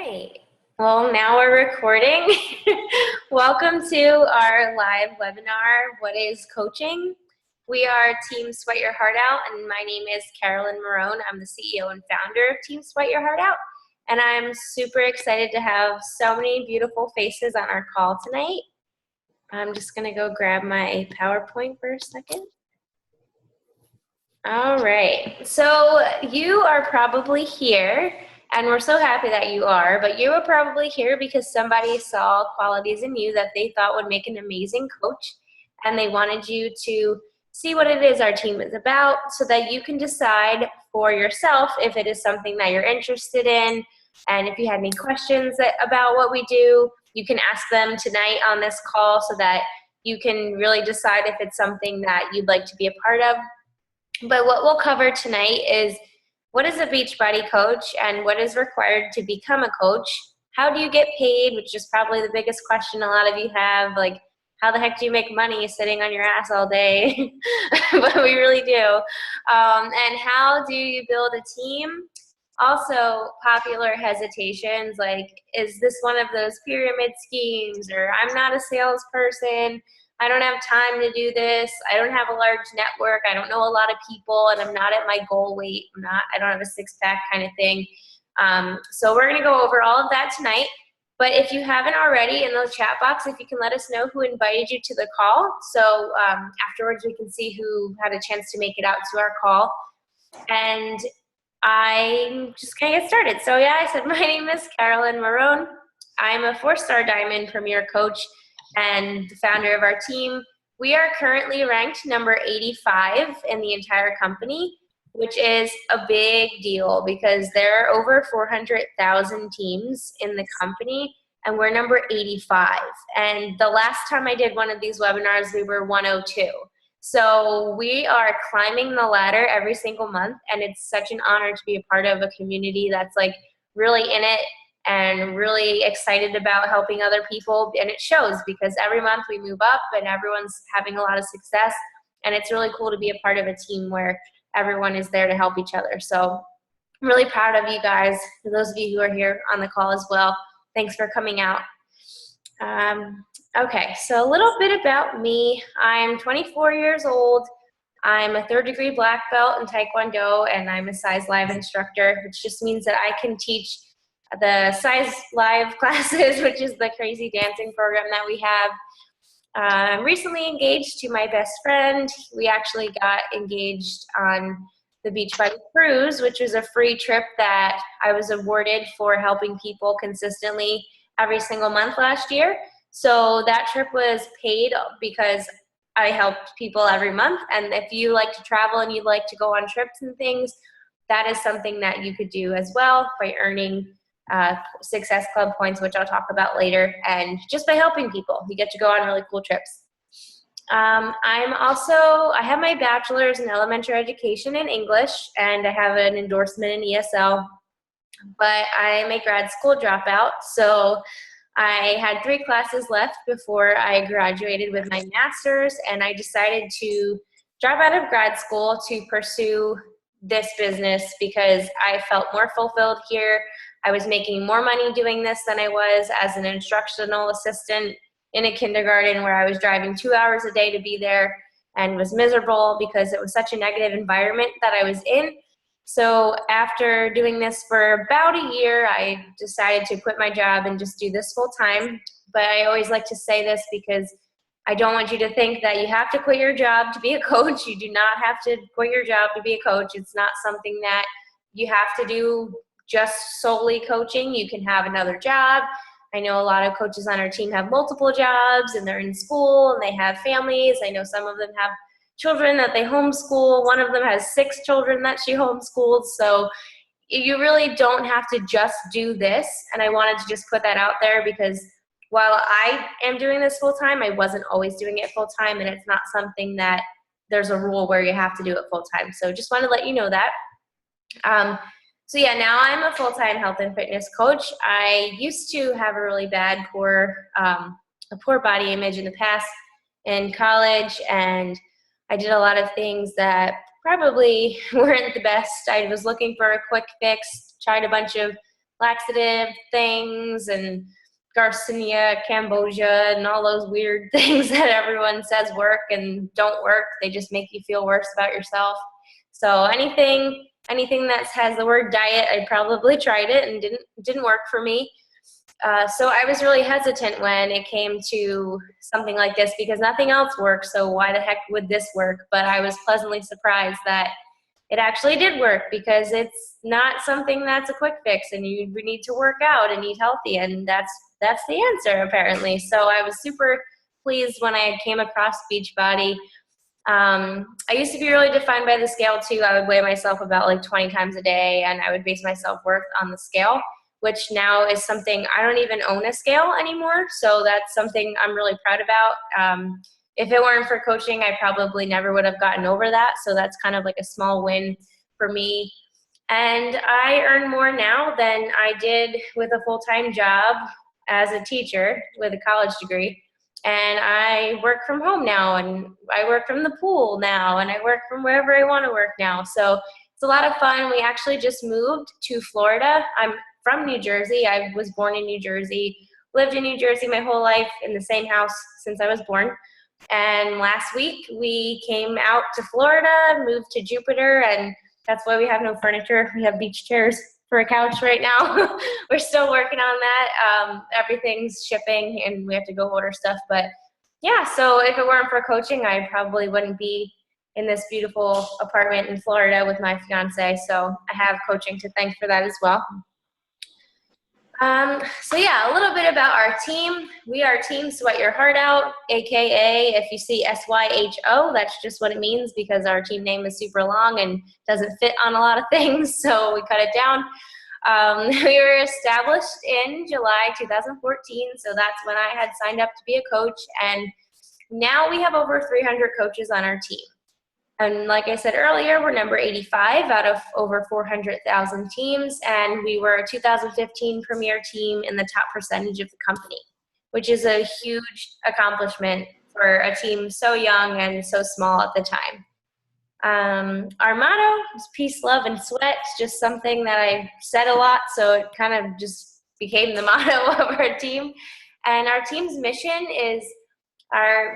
right. Well, now we're recording. Welcome to our live webinar, What is Coaching? We are Team Sweat Your Heart Out, and my name is Carolyn Marone. I'm the CEO and founder of Team Sweat Your Heart Out, and I'm super excited to have so many beautiful faces on our call tonight. I'm just going to go grab my PowerPoint for a second. All right, so you are probably here, and we're so happy that you are, but you were probably here because somebody saw qualities in you that they thought would make an amazing coach, and they wanted you to see what it is our team is about so that you can decide for yourself if it is something that you're interested in, and if you had any questions about what we do, you can ask them tonight on this call so that you can really decide if it's something that you'd like to be a part of. But what we'll cover tonight is what is a Beachbody coach and what is required to become a coach? How do you get paid, which is probably the biggest question a lot of you have, like how the heck do you make money sitting on your ass all day? But we really do. And how do you build a team? Also, popular hesitations like, is this one of those pyramid schemes, or I'm not a salesperson, I don't have time to do this, I don't have a large network, I don't know a lot of people, and I'm not at my goal weight, I don't have a six-pack kind of thing. So we're gonna go over all of that tonight. But if you haven't already, in the chat box, if you can let us know who invited you to the call, so afterwards we can see who had a chance to make it out to our call. And I'm just gonna get started. So yeah, I said my name is Carolyn Marone. I'm a 4-star Diamond Premier Coach and the founder of our team. We are currently ranked number 85 in the entire company, which is a big deal because there are over 400,000 teams in the company, and we're number 85. And the last time I did one of these webinars, we were 102. So we are climbing the ladder every single month, and it's such an honor to be a part of a community that's like really in it and really excited about helping other people. And it shows because every month we move up and everyone's having a lot of success, and it's really cool to be a part of a team where everyone is there to help each other. So I'm really proud of you guys. For those of you who are here on the call as well, thanks for coming out. Okay, so a little bit about me. I'm 24 years old. I'm a 3rd-degree black belt in Taekwondo, and I'm a Size Live instructor, which just means that I can teach the Size Live classes, which is the crazy dancing program that we have. I'm recently engaged to my best friend. We actually got engaged on the Beachbody Cruise, which was a free trip that I was awarded for helping people consistently every single month last year. So that trip was paid because I helped people every month. And if you like to travel and you like to go on trips and things, that is something that you could do as well by earning Success Club points, which I'll talk about later. And just by helping people, you get to go on really cool trips. I have my bachelor's in elementary education in English, and I have an endorsement in ESL, but I'm a grad school dropout. So I had 3 classes left before I graduated with my master's, and I decided to drop out of grad school to pursue this business because I felt more fulfilled here. I was making more money doing this than I was as an instructional assistant in a kindergarten where I was driving 2 hours a day to be there and was miserable because it was such a negative environment that I was in. So after doing this for about a year, I decided to quit my job and just do this full time. But I always like to say this because I don't want you to think that you have to quit your job to be a coach. You do not have to quit your job to be a coach. It's not something that you have to do just solely coaching. You can have another job. I know a lot of coaches on our team have multiple jobs and they're in school and they have families. I know some of them have children that they homeschool. One of them has 6 children that she homeschools. So you really don't have to just do this. And I wanted to just put that out there because while I am doing this full time, I wasn't always doing it full time, and it's not something that there's a rule where you have to do it full time. So just want to let you know that. So yeah, now I'm a full-time health and fitness coach. I used to have a really bad, poor body image in the past in college, and I did a lot of things that probably weren't the best. I was looking for a quick fix, tried a bunch of laxative things and Garcinia, Cambogia, and all those weird things that everyone says work and don't work. They just make you feel worse about yourself. So anything that has the word diet, I probably tried it and didn't work for me. So I was really hesitant when it came to something like this because nothing else worked, so why the heck would this work? But I was pleasantly surprised that it actually did work because it's not something that's a quick fix and you need to work out and eat healthy, and that's the answer apparently. So I was super pleased when I came across Beachbody. I used to be really defined by the scale too. I would weigh myself about like 20 times a day and I would base my self-worth on the scale, which now is something I don't even own a scale anymore. So that's something I'm really proud about. If it weren't for coaching, I probably never would have gotten over that. So that's kind of like a small win for me. And I earn more now than I did with a full-time job as a teacher with a college degree. And I work from home now, and I work from the pool now, and I work from wherever I want to work now. So it's a lot of fun. We actually just moved to Florida. I'm from New Jersey. I was born in New Jersey, lived in New Jersey my whole life in the same house since I was born. And last week we came out to Florida, moved to Jupiter, and that's why we have no furniture. We have beach chairs for a couch right now. We're still working on that. Everything's shipping and we have to go order stuff. But yeah, so if it weren't for coaching, I probably wouldn't be in this beautiful apartment in Florida with my fiance. So I have coaching to thank for that as well. So yeah, a little bit about our team. We are Team Sweat Your Heart Out, AKA if you see SYHO, that's just what it means because our team name is super long and doesn't fit on a lot of things, so we cut it down. We were established in July 2014, so that's when I had signed up to be a coach, and now we have over 300 coaches on our team. And like I said earlier, we're number 85 out of over 400,000 teams, and we were a 2015 premier team in the top percentage of the company, which is a huge accomplishment for a team so young and so small at the time. Our motto is peace, love, and sweat. It's just something that I said a lot, so it kind of just became the motto of our team. And our team's mission is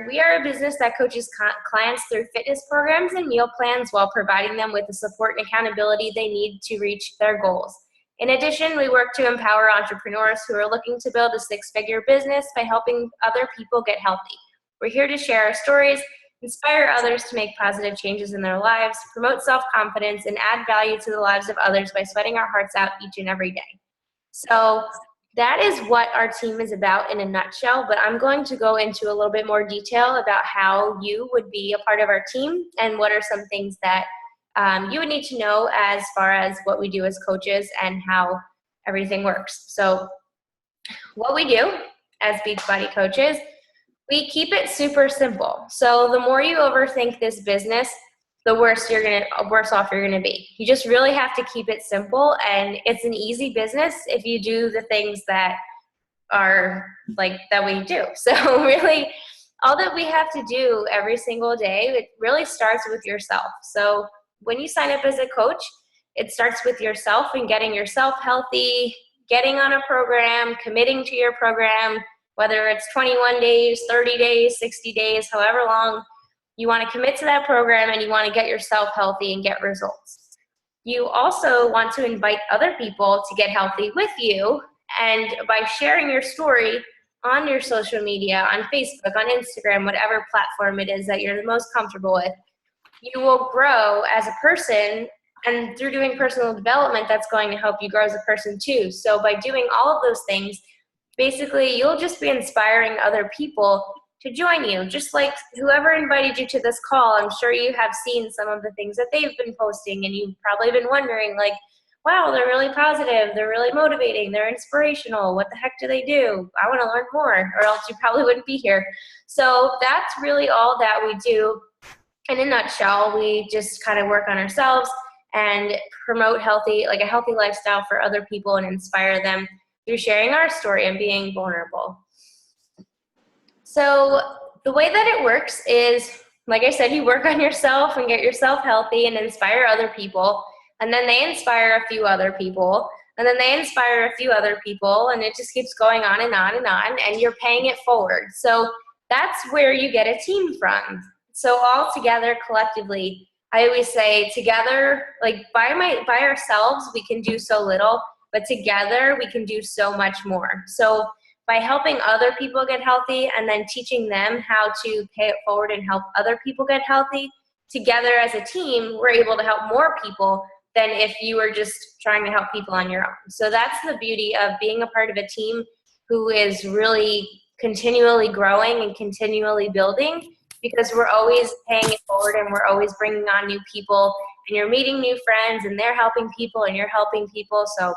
we are a business that coaches clients through fitness programs and meal plans while providing them with the support and accountability they need to reach their goals. In addition, we work to empower entrepreneurs who are looking to build a six-figure business by helping other people get healthy. We're here to share our stories, inspire others to make positive changes in their lives, promote self-confidence, and add value to the lives of others by sweating our hearts out each and every day. So that is what our team is about in a nutshell, but I'm going to go into a little bit more detail about how you would be a part of our team and what are some things that you would need to know as far as what we do as coaches and how everything works. So what we do as Beachbody coaches, we keep it super simple. So the more you overthink this business, the worse off you're gonna be. You just really have to keep it simple, and it's an easy business if you do the things that are like that we do. So really, all that we have to do every single day, it really starts with yourself. So when you sign up as a coach, it starts with yourself and getting yourself healthy, getting on a program, committing to your program, whether it's 21 days, 30 days, 60 days, however long. You want to commit to that program and you want to get yourself healthy and get results. You also want to invite other people to get healthy with you, and by sharing your story on your social media, on Facebook, on Instagram, whatever platform it is that you're the most comfortable with, you will grow as a person, and through doing personal development, that's going to help you grow as a person too. So by doing all of those things, basically you'll just be inspiring other people to join you. Just like whoever invited you to this call, I'm sure you have seen some of the things that they've been posting, and you've probably been wondering like, wow, they're really positive, they're really motivating, they're inspirational, what the heck do they do? I want to learn more, or else you probably wouldn't be here. So that's really all that we do. In a nutshell, we just kind of work on ourselves and promote a healthy lifestyle for other people and inspire them through sharing our story and being vulnerable. So the way that it works is, like I said, you work on yourself and get yourself healthy and inspire other people, and then they inspire a few other people. and then they inspire a few other people, and it just keeps going on and on and on, and you're paying it forward. So that's where you get a team from. So all together, collectively, I always say together, like by ourselves, we can do so little, but together we can do so much more. So by helping other people get healthy and then teaching them how to pay it forward and help other people get healthy, together as a team, we're able to help more people than if you were just trying to help people on your own. So that's the beauty of being a part of a team who is really continually growing and continually building, because we're always paying it forward and we're always bringing on new people, and you're meeting new friends and they're helping people and you're helping people. So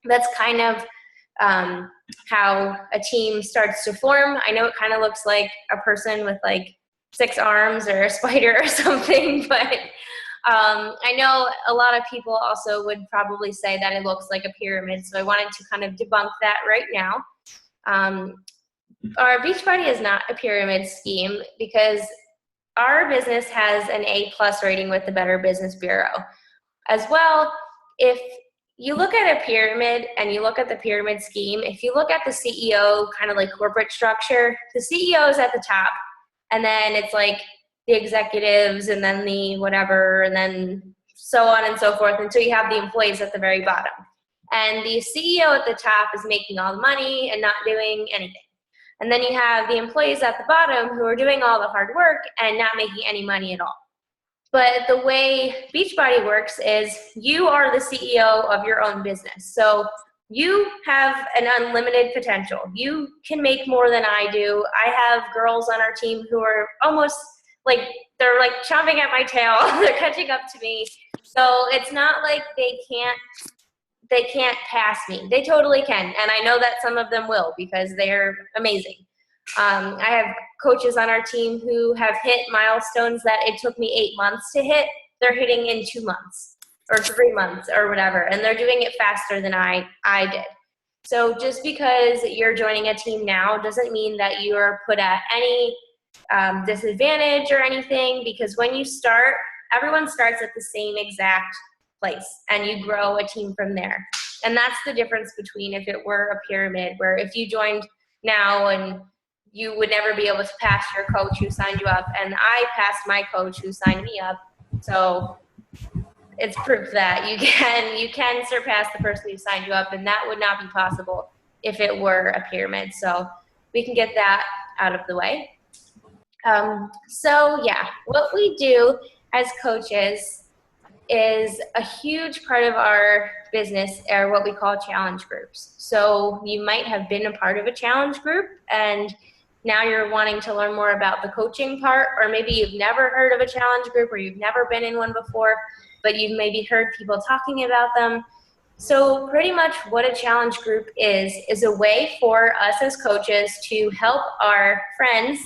that's kind of how a team starts to form. I know it kind of looks like a person with like 6 arms or a spider or something, but I know a lot of people also would probably say that it looks like a pyramid. So I wanted to kind of debunk that right now. Our Beachbody is not a pyramid scheme, because our business has an A+ rating with the Better Business Bureau. As well, if you look at a pyramid and you look at the pyramid scheme, if you look at the CEO kind of like corporate structure, the CEO is at the top, and then it's like the executives and then the whatever, and then so on and so forth until you have the employees at the very bottom. And the CEO at the top is making all the money and not doing anything. And then you have the employees at the bottom who are doing all the hard work and not making any money at all. But the way Beachbody works is you are the CEO of your own business. So you have an unlimited potential. You can make more than I do. I have girls on our team who are almost like, they're like chomping at my tail. They're catching up to me. So it's not like they can't pass me. They totally can. And I know that some of them will, because they're amazing. I have coaches on our team who have hit milestones that it took me 8 months to hit. They're hitting in 2 months or 3 months or whatever. And they're doing it faster than I did. So just because you're joining a team now doesn't mean that you're put at any disadvantage or anything, because when you start, everyone starts at the same exact place and you grow a team from there. And that's the difference between if it were a pyramid, where if you joined now and you would never be able to pass your coach who signed you up, and I passed my coach who signed me up. So it's proof that you can surpass the person who signed you up, and that would not be possible if it were a pyramid. So we can get that out of the way. So yeah, what we do as coaches is a huge part of our business are what we call challenge groups. So you might have been a part of a challenge group and now you're wanting to learn more about the coaching part, or maybe you've never heard of a challenge group or you've never been in one before, but you've maybe heard people talking about them. So pretty much what a challenge group is a way for us as coaches to help our friends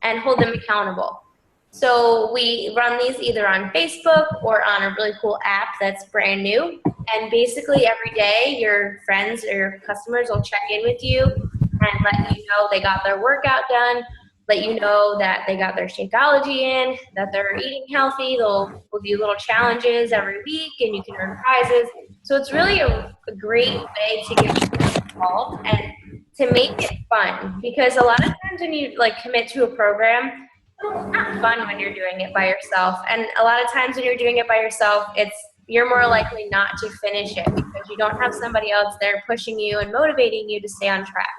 and hold them accountable. So we run these either on Facebook or on a really cool app that's brand new. And basically every day your friends or your customers will check in with you and let you know they got their workout done, let you know that they got their Shakeology in, that they're eating healthy. They'll do little challenges every week and you can earn prizes. So it's really a great way to get people involved and to make it fun, because a lot of times when you like commit to a program, it's not fun when you're doing it by yourself. And a lot of times when you're doing it by yourself, you're more likely not to finish it because you don't have somebody else there pushing you and motivating you to stay on track.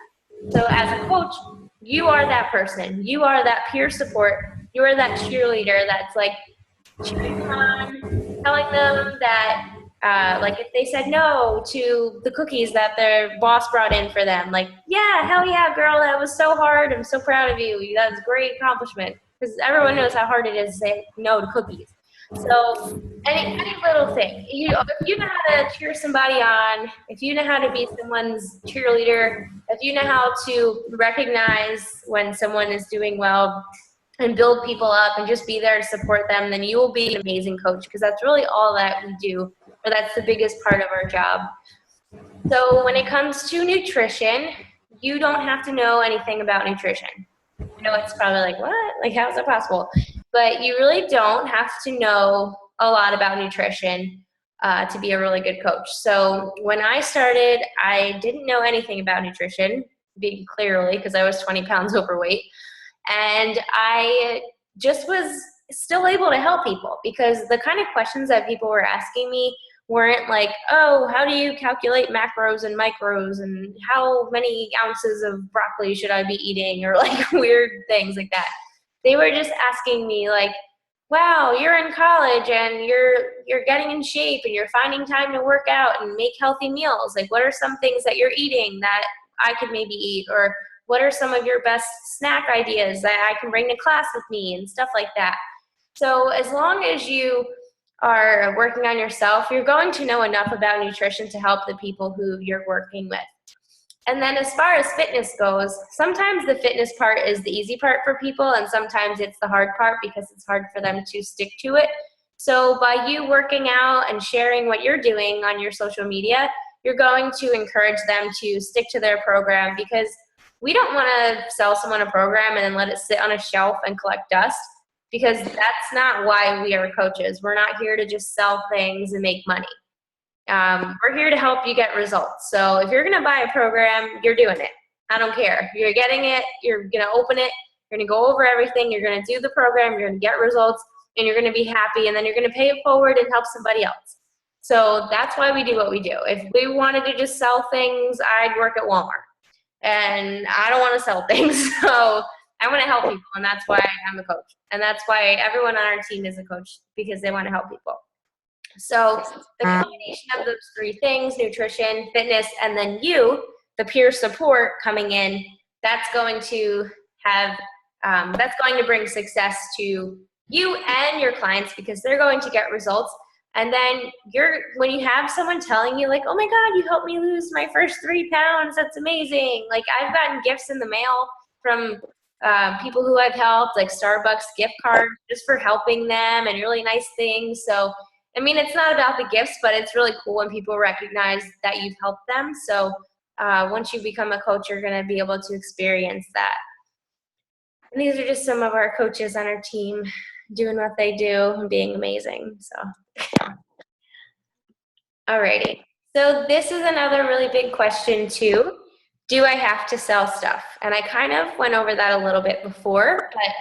So as a coach, you are that person. You are that peer support. You are that cheerleader that's like cheering them on, telling them that like if they said no to the cookies that their boss brought in for them, like, yeah, hell yeah, girl, that was so hard. I'm so proud of you. That was a great accomplishment. Because everyone knows how hard it is to say no to cookies. So any little thing, if you know how to cheer somebody on, if you know how to be someone's cheerleader, if you know how to recognize when someone is doing well and build people up and just be there to support them, then you will be an amazing coach, because that's really all that we do, or that's the biggest part of our job. So when it comes to nutrition, you don't have to know anything about nutrition. I know it's probably like, what? Like, how is that possible? But you really don't have to know a lot about nutrition. to be a really good coach. So when I started, I didn't know anything about nutrition, being clearly, because I was 20 pounds overweight. And I just was still able to help people because the kind of questions that people were asking me weren't like, oh, how do you calculate macros and micros and how many ounces of broccoli should I be eating, or like weird things like that. They were just asking me like, wow, you're in college and you're getting in shape and you're finding time to work out and make healthy meals. Like, what are some things that you're eating that I could maybe eat? Or what are some of your best snack ideas that I can bring to class with me and stuff like that. So as long as you are working on yourself, you're going to know enough about nutrition to help the people who you're working with. And then as far as fitness goes, sometimes the fitness part is the easy part for people, and sometimes it's the hard part because it's hard for them to stick to it. So by you working out and sharing what you're doing on your social media, you're going to encourage them to stick to their program, because we don't want to sell someone a program and then let it sit on a shelf and collect dust, because that's not why we are coaches. We're not here to just sell things and make money. We're here to help you get results. So if you're going to buy a program, you're doing it. I don't care. You're getting it. You're going to open it. You're going to go over everything. You're going to do the program. You're going to get results, and you're going to be happy, and then you're going to pay it forward and help somebody else. So that's why we do what we do. If we wanted to just sell things, I'd work at Walmart. And I don't want to sell things. So I want to help people, and that's why I'm a coach. And that's why everyone on our team is a coach, because they want to help people. So the combination of those three things, nutrition, fitness, and then you, the peer support coming in, that's going to bring success to you and your clients, because they're going to get results. And then when you have someone telling you like, oh my God, you helped me lose my first 3 pounds, that's amazing. Like, I've gotten gifts in the mail from people who I've helped, like Starbucks gift cards just for helping them, and really nice things. So I mean, it's not about the gifts, but it's really cool when people recognize that you've helped them. So once you become a coach, you're going to be able to experience that. And these are just some of our coaches on our team doing what they do and being amazing. So, alrighty. So this is another really big question too. Do I have to sell stuff? And I kind of went over that a little bit before, but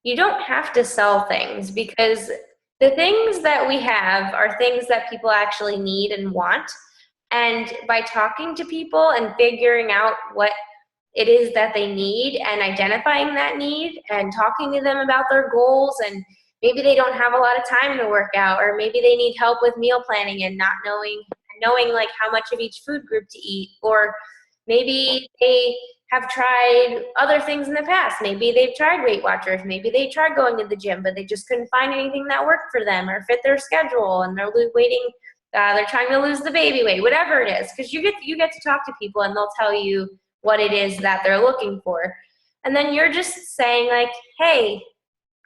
you don't have to sell things, because the things that we have are things that people actually need and want. And by talking to people and figuring out what it is that they need and identifying that need and talking to them about their goals, and maybe they don't have a lot of time to work out, or maybe they need help with meal planning and not knowing like how much of each food group to eat, or maybe they have tried other things in the past. Maybe they've tried Weight Watchers. Maybe they tried going to the gym, but they just couldn't find anything that worked for them or fit their schedule, and they're they're trying to lose the baby weight, whatever it is. Because you get to talk to people, and they'll tell you what it is that they're looking for. And then you're just saying like, hey,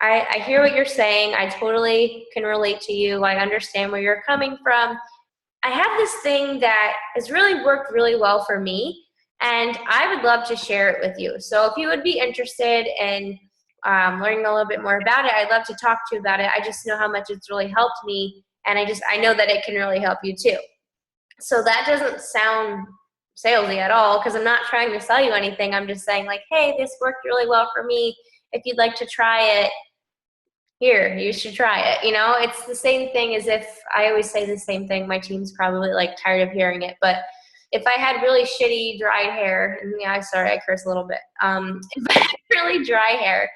I hear what you're saying. I totally can relate to you. I understand where you're coming from. I have this thing that has really worked really well for me, and I would love to share it with you. So if you would be interested in learning a little bit more about it, I'd love to talk to you about it. I just know how much it's really helped me, and I know that it can really help you too. So that doesn't sound salesy at all, because I'm not trying to sell you anything. I'm just saying like, hey, this worked really well for me. If you'd like to try it, here, you should try it. You know, it's the same thing as if I always say the same thing. My team's probably like tired of hearing it, but if I had really shitty dried hair, and yeah, sorry, I curse a little bit. If I had really dry hair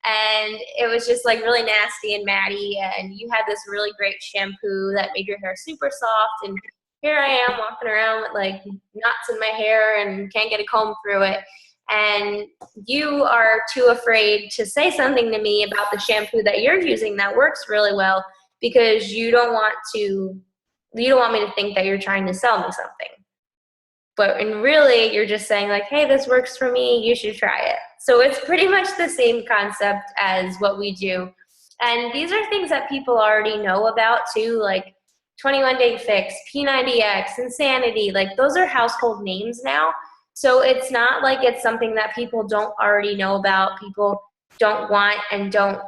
and it was just like really nasty and matty, and you had this really great shampoo that made your hair super soft, and here I am walking around with like knots in my hair and can't get a comb through it, and you are too afraid to say something to me about the shampoo that you're using that works really well, because you don't want me to think that you're trying to sell me something. And really, you're just saying like, hey, this works for me, you should try it. So it's pretty much the same concept as what we do. And these are things that people already know about too, like 21 Day Fix, P90X, Insanity, like those are household names now. So it's not like it's something that people don't already know about, people don't want and don't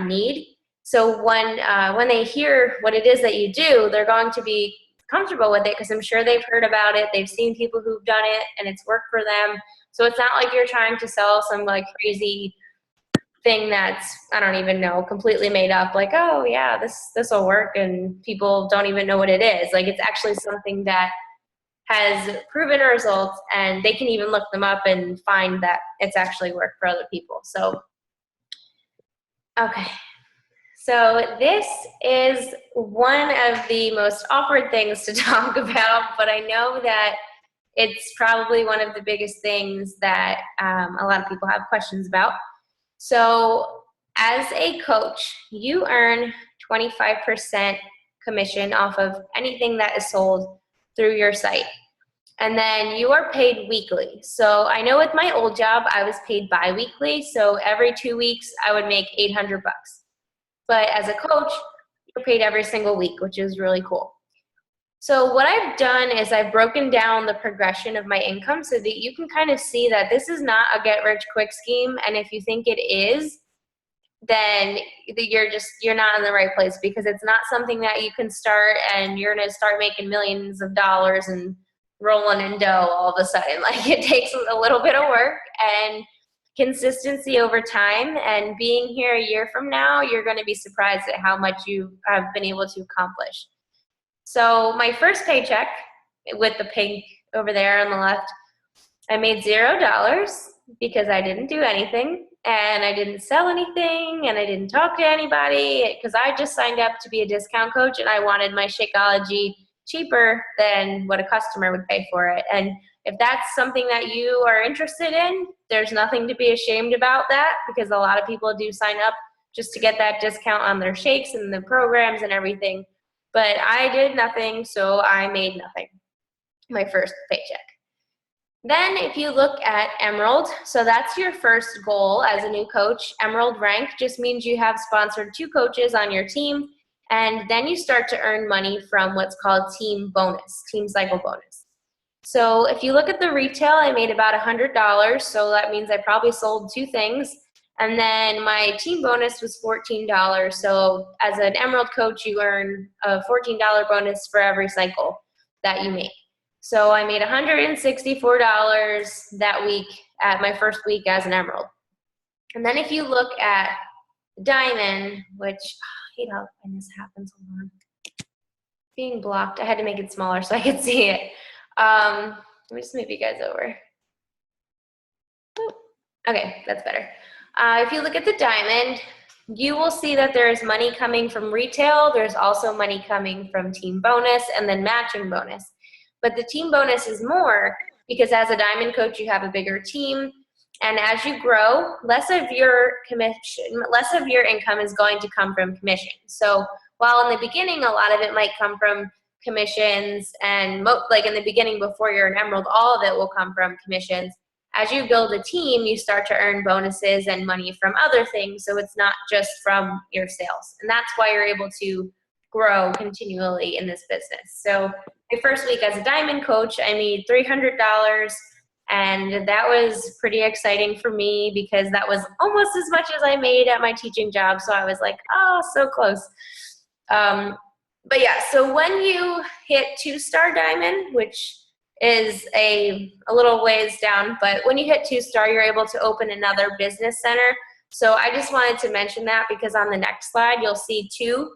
need. So when they hear what it is that you do, they're going to be comfortable with it because I'm sure they've heard about it. They've seen people who've done it and it's worked for them. So it's not like you're trying to sell some like crazy thing that's, I don't even know, completely made up, like, oh yeah, this will work, and people don't even know what it is. Like, it's actually something that has proven results, and they can even look them up and find that it's actually worked for other people. So, okay. So this is one of the most awkward things to talk about, but I know that it's probably one of the biggest things that a lot of people have questions about. So as a coach, you earn 25% commission off of anything that is sold through your site. And then you are paid weekly. So I know with my old job, I was paid bi-weekly. So every 2 weeks, I would make $800. But as a coach, you're paid every single week, which is really cool. So what I've done is I've broken down the progression of my income so that you can kind of see that this is not a get-rich-quick scheme. And if you think it is, then you're not in the right place, because it's not something that you can start and you're going to start making millions of dollars and rolling in dough all of a sudden. Like, it takes a little bit of work and consistency over time, and being here a year from now, you're going to be surprised at how much you have been able to accomplish. So my first paycheck, with the pink over there on the left, I made $0 because I didn't do anything, and I didn't sell anything, and I didn't talk to anybody, because I just signed up to be a discount coach, and I wanted my Shakeology cheaper than what a customer would pay for it. And if that's something that you are interested in, there's nothing to be ashamed about that, because a lot of people do sign up just to get that discount on their shakes and the programs and everything. But I did nothing, so I made nothing, my first paycheck. Then if you look at Emerald, so that's your first goal as a new coach. Emerald rank just means you have sponsored 2 coaches on your team, and then you start to earn money from what's called team bonus, team cycle bonus. So if you look at the retail, I made about $100, so that means I probably sold 2 things. And then my team bonus was $14. So as an Emerald coach, you earn a $14 bonus for every cycle that you make. So I made $164 that week at my first week as an Emerald. And then if you look at Diamond, which, I hate how when this happens, hold on. Being blocked, I had to make it smaller so I could see it. Let me just move you guys over. Okay, that's better. If you look at the Diamond, you will see that there is money coming from retail. There's also money coming from team bonus and then matching bonus. But the team bonus is more because as a Diamond coach, you have a bigger team. And as you grow, less of your income is going to come from commission. So while in the beginning, a lot of it might come from commissions, and like in the beginning before you're an Emerald, all of it will come from commissions. As you build a team, you start to earn bonuses and money from other things, so it's not just from your sales. And that's why you're able to grow continually in this business. So my first week as a Diamond coach, I made $300, and that was pretty exciting for me because that was almost as much as I made at my teaching job, so I was like, oh, so close. But yeah, so when you hit 2-star Diamond, which is a little ways down, but when you hit 2-star, you're able to open another business center. So I just wanted to mention that because on the next slide, you'll see 2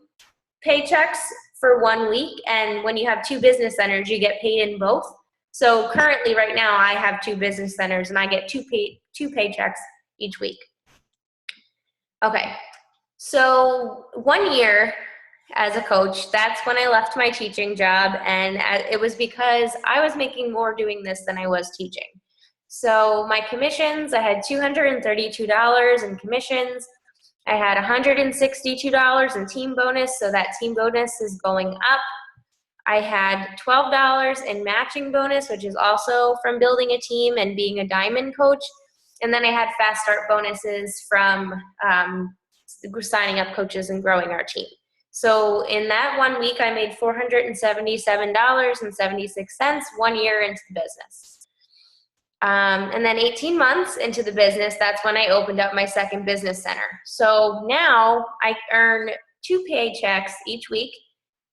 paychecks for 1 week. And when you have 2 business centers, you get paid in both. So currently right now I have 2 business centers and I get 2 paychecks each week. Okay, so 1 year as a coach, that's when I left my teaching job, and it was because I was making more doing this than I was teaching. So my commissions, I had $232 in commissions. I had $162 in team bonus, so that team bonus is going up. I had $12 in matching bonus, which is also from building a team and being a Diamond coach. And then I had fast start bonuses from signing up coaches and growing our team. So in that 1 week, I made $477.76 1 year into the business. And then 18 months into the business, that's when I opened up my second business center. So now I earn 2 paychecks each week.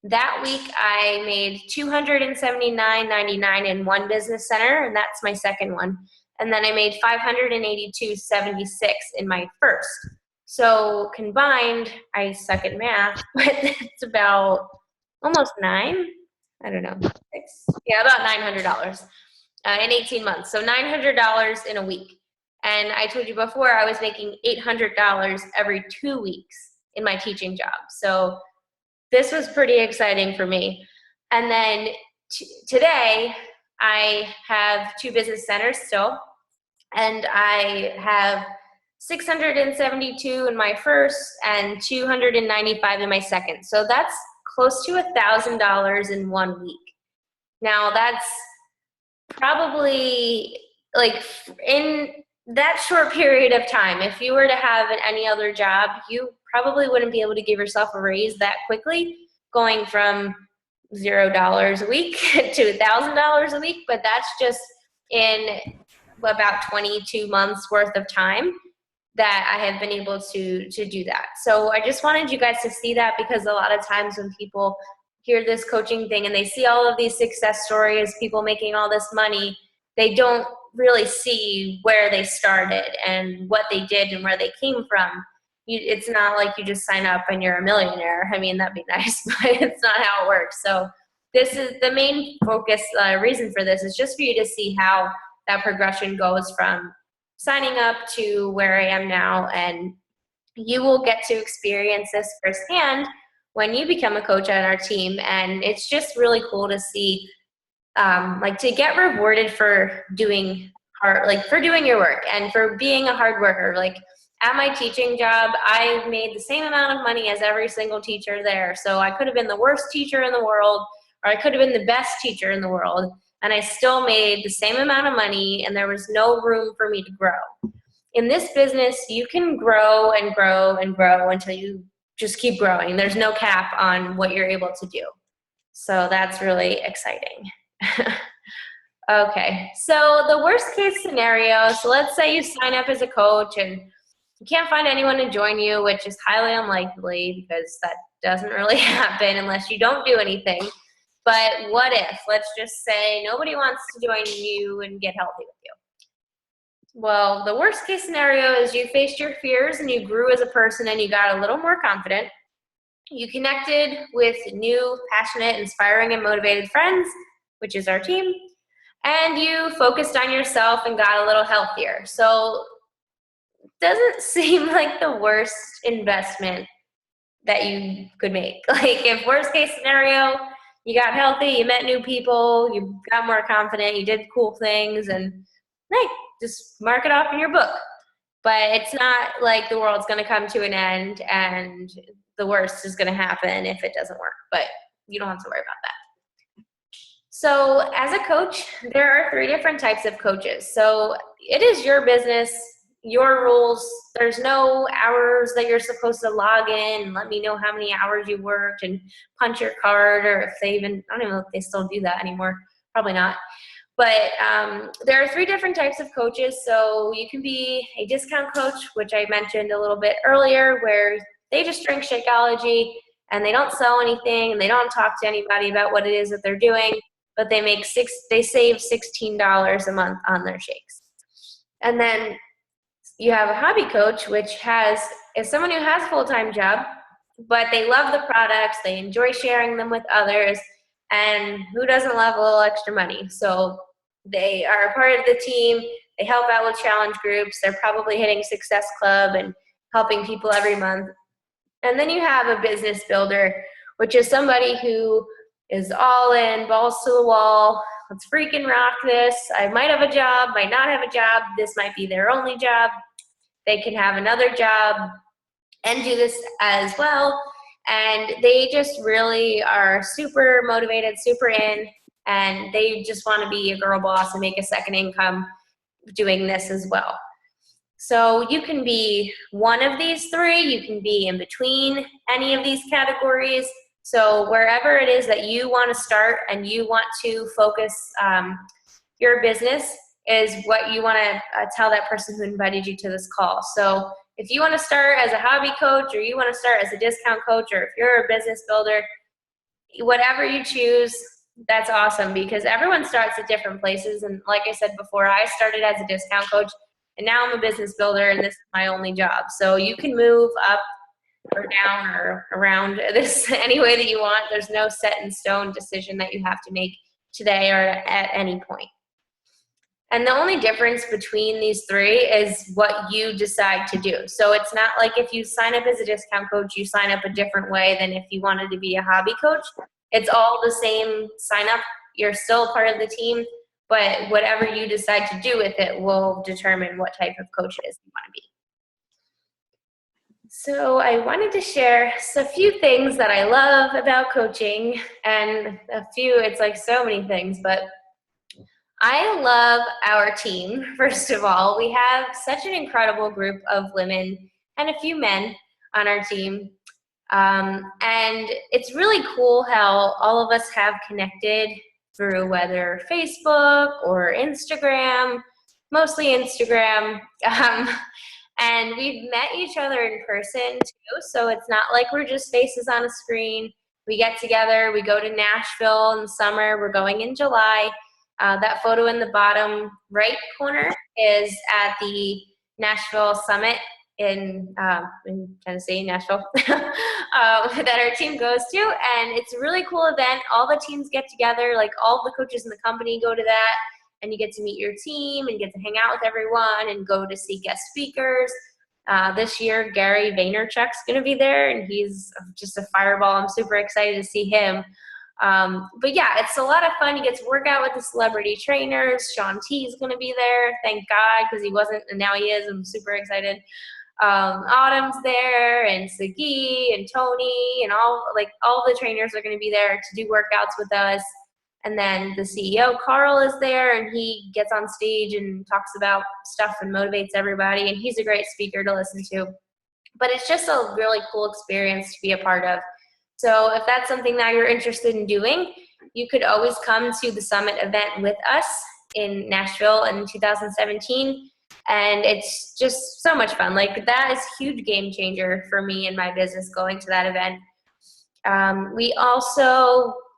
That week I made $279.99 in one business center, and that's my second one. And then I made $582.76 in my first. So combined, I suck at math, but it's about almost nine. I don't know, about $900 in 18 months. So $900 in a week. And I told you before, I was making $800 every 2 weeks in my teaching job. So this was pretty exciting for me. And then today, I have 2 business centers still, and I have 672 in my first and 295 in my second. So that's close to $1,000 in 1 week. Now that's probably, like, in that short period of time, if you were to have any other job, you probably wouldn't be able to give yourself a raise that quickly, going from $0 a week to $1,000 a week. But that's just in about 22 months worth of time that I have been able to do that. So I just wanted you guys to see that, because a lot of times when people hear this coaching thing and they see all of these success stories, people making all this money, they don't really see where they started and what they did and where they came from. It's not like you just sign up and you're a millionaire. I mean, that'd be nice, but it's not how it works. So this is the main focus, reason for this is just for you to see how that progression goes from signing up to where I am now. And you will get to experience this firsthand when you become a coach on our team. And it's just really cool to see, like, to get rewarded for doing for doing your work and for being a hard worker. Like, at my teaching job, I made the same amount of money as every single teacher there. So I could have been the worst teacher in the world, or I could have been the best teacher in the world, and I still made the same amount of money, and there was no room for me to grow. In this business, you can grow and grow and grow until you just keep growing. There's no cap on what you're able to do. So that's really exciting. Okay, so the worst case scenario, so let's say you sign up as a coach and you can't find anyone to join you, which is highly unlikely because that doesn't really happen unless you don't do anything. But what if, let's just say nobody wants to join you and get healthy with you. Well, the worst case scenario is you faced your fears and you grew as a person and you got a little more confident. You connected with new, passionate, inspiring, and motivated friends, which is our team, and you focused on yourself and got a little healthier. So it doesn't seem like the worst investment that you could make. Like, if worst case scenario, you got healthy, you met new people, you got more confident, you did cool things, and hey, just mark it off in your book. But it's not like the world's going to come to an end and the worst is going to happen if it doesn't work. But you don't have to worry about that. So as a coach, there are 3 different types of coaches. So it is your business, your rules. There's no hours that you're supposed to log in and let me know how many hours you worked and punch your card, or if they even, I don't even know if they still do that anymore. Probably not. But there are 3 different types of coaches. So you can be a discount coach, which I mentioned a little bit earlier, where they just drink Shakeology and they don't sell anything and they don't talk to anybody about what it is that they're doing, but they save $16 a month on their shakes. And then you have a hobby coach, which is someone who has a full-time job, but they love the products, they enjoy sharing them with others, and who doesn't love a little extra money? So they are a part of the team, they help out with challenge groups, they're probably hitting Success Club and helping people every month. And then you have a business builder, which is somebody who is all in, balls to the wall, let's freaking rock this. I might have a job, might not have a job, this might be their only job. They can have another job and do this as well. And they just really are super motivated, super in, and they just want to be a girl boss and make a second income doing this as well. So you can be one of these 3. You can be in between any of these categories. So wherever it is that you want to start and you want to focus your business, is what you want to tell that person who invited you to this call. So if you want to start as a hobby coach, or you want to start as a discount coach, or if you're a business builder, whatever you choose, that's awesome, because everyone starts at different places. And like I said before, I started as a discount coach, and now I'm a business builder, and this is my only job. So you can move up or down or around this any way that you want. There's no set in stone decision that you have to make today or at any point. And the only difference between these three is what you decide to do. So it's not like if you sign up as a discount coach, you sign up a different way than if you wanted to be a hobby coach. It's all the same sign up. You're still part of the team, but whatever you decide to do with it will determine what type of coach it is you want to be. So I wanted to share a few things that I love about coaching, and it's like so many things, but I love our team. First of all, we have such an incredible group of women and a few men on our team. And it's really cool how all of us have connected through whether Facebook or Instagram, mostly Instagram. And we've met each other in person too. So it's not like we're just faces on a screen. We get together, we go to Nashville in the summer. We're going in July. That photo in the bottom right corner is at the Nashville Summit in Tennessee, Nashville, that our team goes to. And it's a really cool event. All the teams get together, like all the coaches in the company go to that, and you get to meet your team and get to hang out with everyone and go to see guest speakers. This year, Gary Vaynerchuk's going to be there, and he's just a fireball. I'm super excited to see him. But yeah, it's a lot of fun. You get to work out with the celebrity trainers. Shaun T is going to be there. Thank God, because he wasn't, and now he is. I'm super excited. Autumn's there, and Sagi and Tony, and all the trainers are going to be there to do workouts with us. And then the CEO, Carl, is there, and he gets on stage and talks about stuff and motivates everybody. And he's a great speaker to listen to. But it's just a really cool experience to be a part of. So if that's something that you're interested in doing, you could always come to the summit event with us in Nashville in 2017. And it's just so much fun. Like, that is a huge game changer for me and my business, going to that event.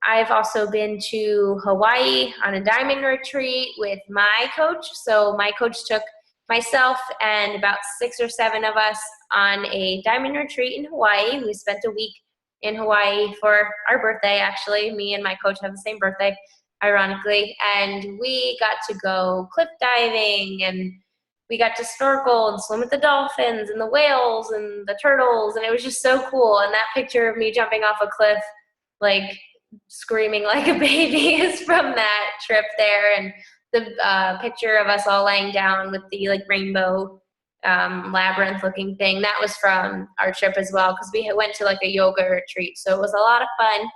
I've also been to Hawaii on a diamond retreat with my coach. So my coach took myself and about 6 or 7 of us on a diamond retreat in Hawaii. We spent a week in Hawaii for our birthday, actually. Me and my coach have the same birthday, ironically. And we got to go cliff diving, and we got to snorkel and swim with the dolphins and the whales and the turtles. And it was just so cool. And that picture of me jumping off a cliff, like screaming like a baby, is from that trip there. And the picture of us all laying down with the rainbow labyrinth looking thing, that was from our trip as well, because we went to a yoga retreat. So it was a lot of fun.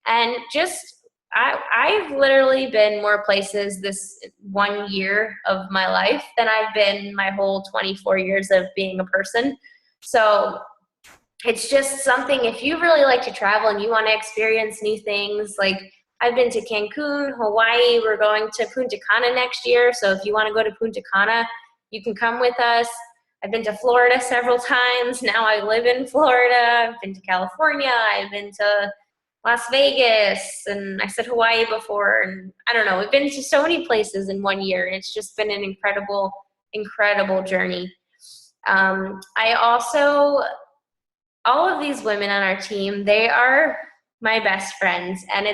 And just I've literally been more places this 1 year of my life than I've been my whole 24 years of being a person. So it's just something, if you really like to travel and you want to experience new things, like I've been to Cancun, Hawaii. We're going to Punta Cana next year. So if you want to go to Punta Cana, you can come with us. I've been to Florida several times. Now I live in Florida. I've been to California. I've been to Las Vegas, and I said Hawaii before. And I don't know, we've been to so many places in 1 year, and it's just been an incredible, incredible journey. All of these women on our team, they are my best friends. And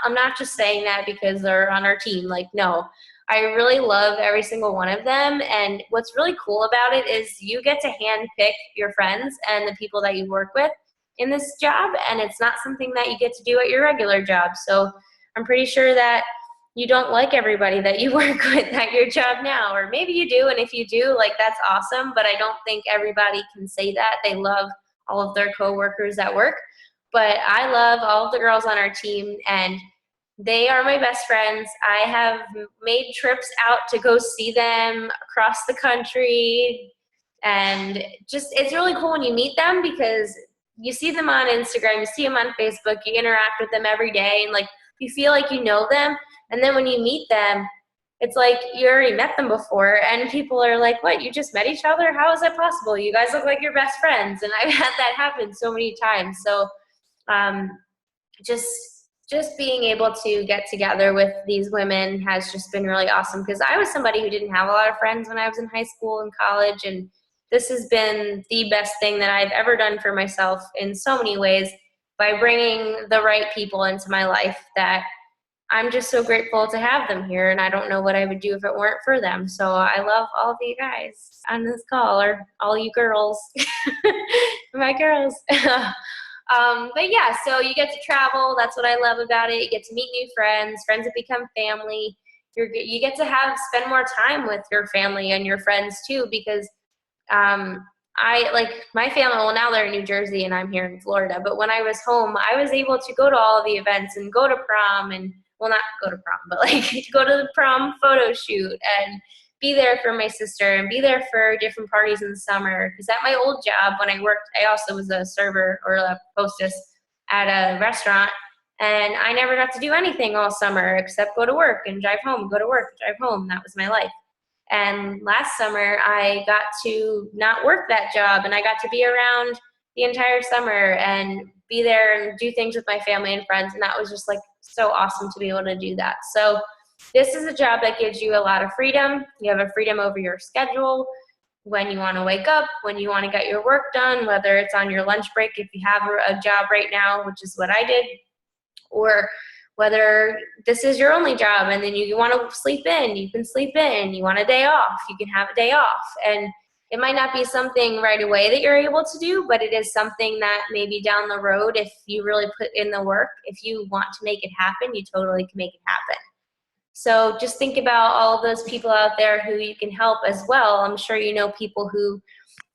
I'm not just saying that because they're on our team. No, I really love every single one of them. And what's really cool about it is you get to handpick your friends and the people that you work with in this job. And it's not something that you get to do at your regular job. So I'm pretty sure that you don't like everybody that you work with at your job now, or maybe you do. And if you do, that's awesome. But I don't think everybody can say that they love all of their coworkers at work. But I love all of the girls on our team, and they are my best friends. I have made trips out to go see them across the country. And just, it's really cool when you meet them, because you see them on Instagram, you see them on Facebook, you interact with them every day, and you feel like you know them. And then when you meet them, it's like you already met them before, and people are like, what, you just met each other? How is that possible? You guys look like you're best friends. And I've had that happen so many times. So um, just being able to get together with these women has just been really awesome, because I was somebody who didn't have a lot of friends when I was in high school and college, and this has been the best thing that I've ever done for myself in so many ways, by bringing the right people into my life, that I'm just so grateful to have them here, and I don't know what I would do if it weren't for them. So I love all of you guys on this call, or all you girls, my girls. But yeah, so you get to travel. That's what I love about it. You get to meet new friends that become family. You get to spend more time with your family and your friends too, because I like my family. Well, now they're in New Jersey and I'm here in Florida. But when I was home, I was able to go to all of the events and go to prom, and well, not go to prom, but like go to the prom photo shoot and be there for my sister and be there for different parties in the summer. Because at my old job, when I worked, I also was a server or a hostess at a restaurant, and I never got to do anything all summer except go to work and drive home, go to work, drive home. That was my life. And last summer, I got to not work that job, and I got to be around the entire summer and be there and do things with my family and friends. And that was just like so awesome to be able to do that. So this is a job that gives you a lot of freedom. You have a freedom over your schedule, when you want to wake up, when you want to get your work done, whether it's on your lunch break, if you have a job right now, which is what I did, or whether this is your only job and then you want to sleep in, you can sleep in. You want a day off, you can have a day off. And it might not be something right away that you're able to do, but it is something that maybe down the road, if you really put in the work, if you want to make it happen, you totally can make it happen. So just think about all of those people out there who you can help as well. I'm sure you know people who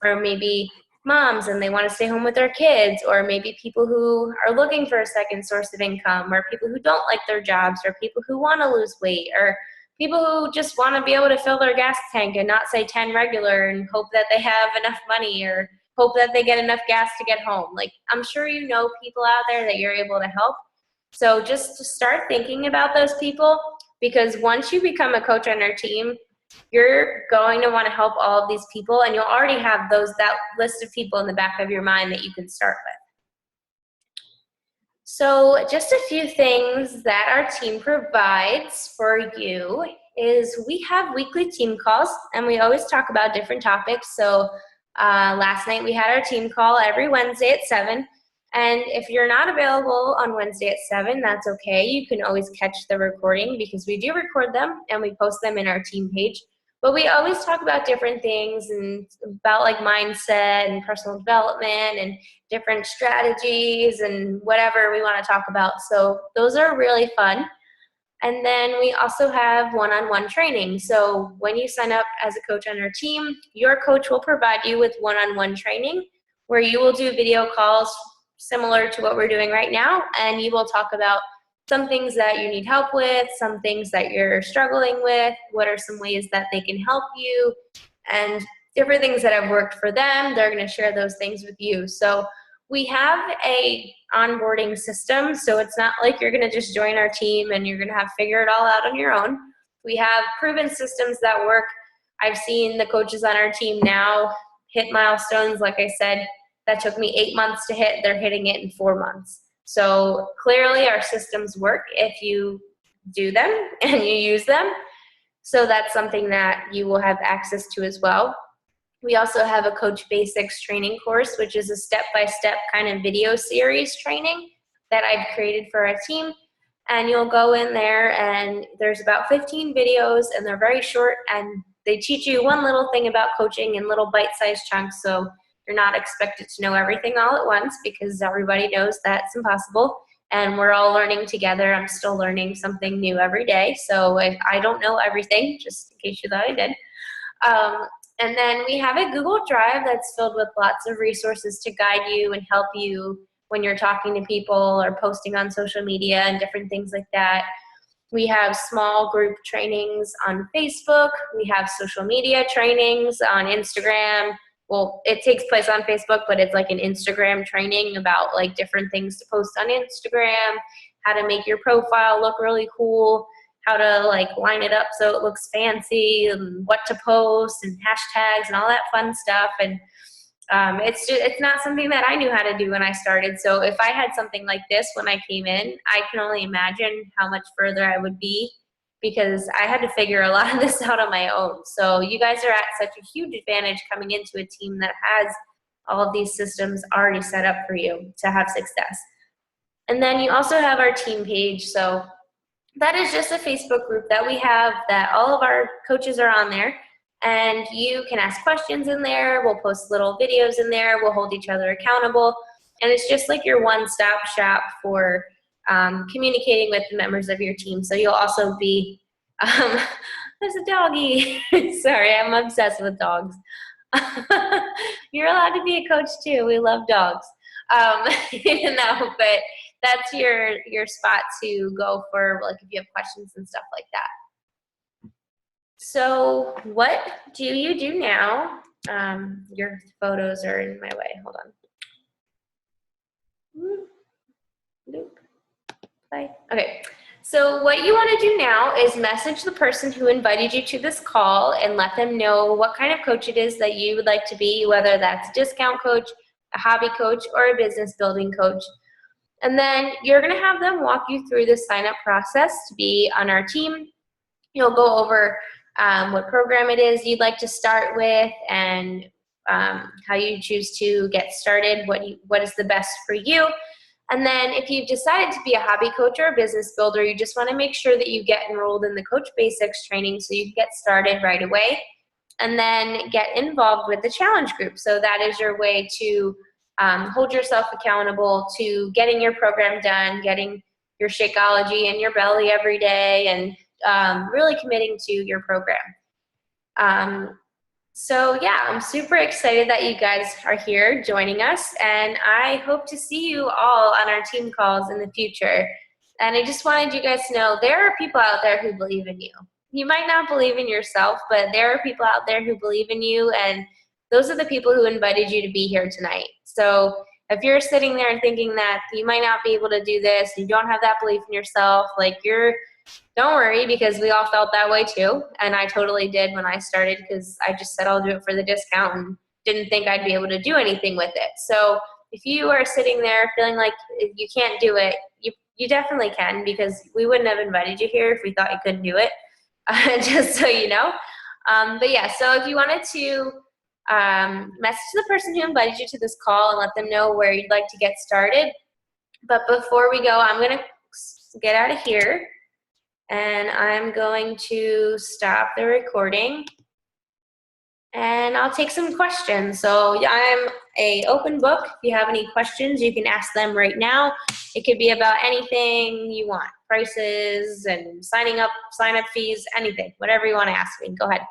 are maybe moms and they want to stay home with their kids, or maybe people who are looking for a second source of income, or people who don't like their jobs, or people who want to lose weight, or people who just want to be able to fill their gas tank and not say 10 regular and hope that they have enough money, or hope that they get enough gas to get home. Like, I'm sure you know people out there that you're able to help. So just to start thinking about those people, because once you become a coach on our team, you're going to want to help all of these people, and you'll already have that list of people in the back of your mind that you can start with. So just a few things that our team provides for you is we have weekly team calls, and we always talk about different topics. So last night we had our team call every Wednesday at 7. And if you're not available on Wednesday at 7, that's okay. You can always catch the recording, because we do record them and we post them in our team page. But we always talk about different things, and about like mindset and personal development and different strategies and whatever we want to talk about. So those are really fun. And then we also have one-on-one training. So when you sign up as a coach on our team, your coach will provide you with one-on-one training, where you will do video calls similar to what we're doing right now, and you will talk about some things that you need help with, some things that you're struggling with, what are some ways that they can help you, and different things that have worked for them. They're going to share those things with you. So we have a onboarding system, so it's not like you're going to just join our team and you're going to have to figure it all out on your own. We have proven systems that work. I've seen the coaches on our team now hit milestones, like I said, that took me 8 months to hit. They're hitting it in 4 months. So clearly our systems work if you do them and you use them. So that's something that you will have access to as well. We also have a Coach Basics training course, which is a step-by-step kind of video series training that I've created for our team. And you'll go in there, and there's about 15 videos, and they're very short, and they teach you one little thing about coaching in little bite-sized chunks. So you're not expected to know everything all at once, because everybody knows that's impossible. And we're all learning together. I'm still learning something new every day. So I don't know everything, just in case you thought I did. And then we have a Google Drive that's filled with lots of resources to guide you and help you when you're talking to people or posting on social media and different things like that. We have small group trainings on Facebook. We have social media trainings on Instagram. Well, it takes place on Facebook, but it's like an Instagram training about like different things to post on Instagram, how to make your profile look really cool, how to like line it up so it looks fancy and what to post and hashtags and all that fun stuff. And it's not something that I knew how to do when I started. So if I had something like this when I came in, I can only imagine how much further I would be, because I had to figure a lot of this out on my own. So you guys are at such a huge advantage coming into a team that has all of these systems already set up for you to have success. And then you also have our team page. So that is just a Facebook group that we have that all of our coaches are on there. And you can ask questions in there. We'll post little videos in there. We'll hold each other accountable. And it's just like your one-stop shop for communicating with the members of your team. So you'll also be, there's a doggy. Sorry, I'm obsessed with dogs. You're allowed to be a coach too. We love dogs. But that's your spot to go for, like, if you have questions and stuff like that. So what do you do now? Your photos are in my way. Hold on. Nope. Play. Okay. So what you want to do now is message the person who invited you to this call and let them know what kind of coach it is that you would like to be, whether that's a discount coach, a hobby coach, or a business building coach. And then you're going to have them walk you through the sign-up process to be on our team. You'll go over what program it is you'd like to start with, and how you choose to get started, what is the best for you. And then if you've decided to be a hobby coach or a business builder, you just want to make sure that you get enrolled in the Coach Basics training so you can get started right away, and then get involved with the challenge group. So that is your way to hold yourself accountable to getting your program done, getting your Shakeology in your belly every day, and really committing to your program. So yeah, I'm super excited that you guys are here joining us, and I hope to see you all on our team calls in the future. And I just wanted you guys to know there are people out there who believe in you. You might not believe in yourself, but there are people out there who believe in you, and those are the people who invited you to be here tonight. So if you're sitting there and thinking that you might not be able to do this, you don't have that belief in yourself, don't worry, because we all felt that way too. And I totally did when I started, because I just said I'll do it for the discount and didn't think I'd be able to do anything with it. So if you are sitting there feeling like you can't do it, you definitely can, because we wouldn't have invited you here if we thought you couldn't do it, just so you know. But yeah, so if you wanted to message the person who invited you to this call and let them know where you'd like to get started. But before we go, I'm going to get out of here, and I'm going to stop the recording, and I'll take some questions. So I'm an open book. If you have any questions, you can ask them right now. It could be about anything you want, prices and sign up fees, anything, whatever you want to ask me. Go ahead.